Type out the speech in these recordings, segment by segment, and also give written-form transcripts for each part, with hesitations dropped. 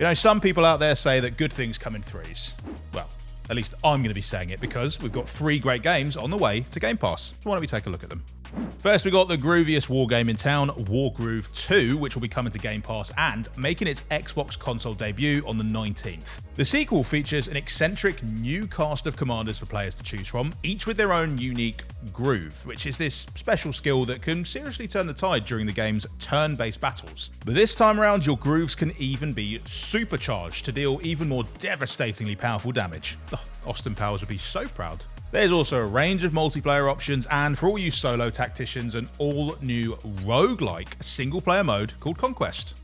You know, some people out there say that good things come in threes. Well, at least I'm going to be saying it because we've got 3 great games on the way to Game Pass. Why don't we take a look at them? First, we got the grooviest war game in town, Wargroove II, which will be coming to Game Pass and making its Xbox console debut on the 19th. The sequel features an eccentric new cast of commanders for players to choose from, each with their own unique groove, which is this special skill that can seriously turn the tide during the game's turn-based battles. But this time around, your grooves can even be supercharged to deal even more devastatingly powerful damage. Oh, Austin Powers would be so proud. There's also a range of multiplayer options, and for all you solo tacticians, an all-new roguelike single-player mode called Conquest.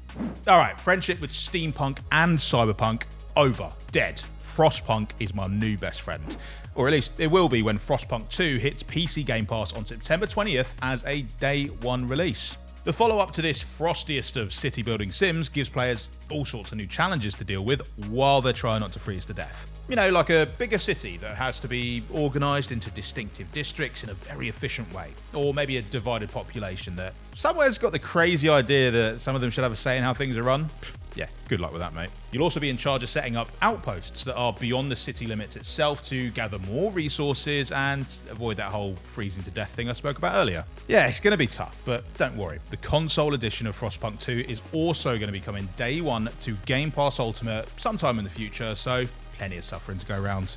Alright, friendship with steampunk and cyberpunk, over, dead. Frostpunk is my new best friend. Or at least it will be when Frostpunk 2 hits PC Game Pass on September 20th as a day 1 release. The follow-up to this frostiest of city-building sims gives players all sorts of new challenges to deal with while they're trying not to freeze to death. You know, like a bigger city that has to be organised into distinctive districts in a very efficient way. Or maybe a divided population that somewhere's got the crazy idea that some of them should have a say in how things are run. Yeah, good luck with that, mate. You'll also be in charge of setting up outposts that are beyond the city limits itself to gather more resources and avoid that whole freezing to death thing I spoke about earlier. Yeah, it's going to be tough, but don't worry. The console edition of Frostpunk 2 is also going to be coming day 1 to Game Pass Ultimate sometime in the future, so plenty of suffering to go around.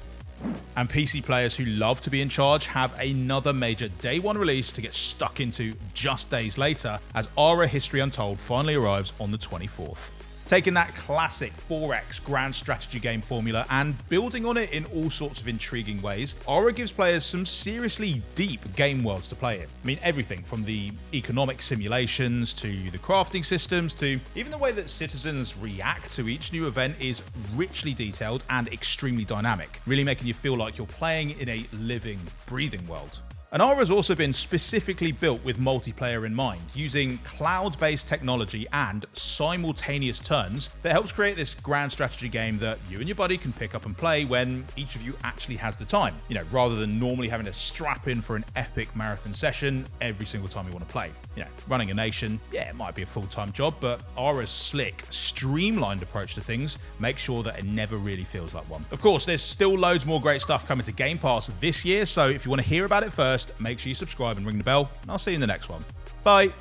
And PC players who love to be in charge have another major day 1 release to get stuck into just days later as Aura History Untold finally arrives on the 24th. Taking that classic 4X grand strategy game formula and building on it in all sorts of intriguing ways, Aura gives players some seriously deep game worlds to play in. I mean, everything from the economic simulations to the crafting systems to even the way that citizens react to each new event is richly detailed and extremely dynamic, really making you feel like you're playing in a living, breathing world. And Aura has also been specifically built with multiplayer in mind, using cloud-based technology and simultaneous turns that helps create this grand strategy game that you and your buddy can pick up and play when each of you actually has the time. You know, rather than normally having to strap in for an epic marathon session every single time you want to play. You know, running a nation, yeah, it might be a full-time job, but Aura's slick, streamlined approach to things makes sure that it never really feels like one. Of course, there's still loads more great stuff coming to Game Pass this year, so if you want to hear about it first, make sure you subscribe and ring the bell, and I'll see you in the next one. Bye!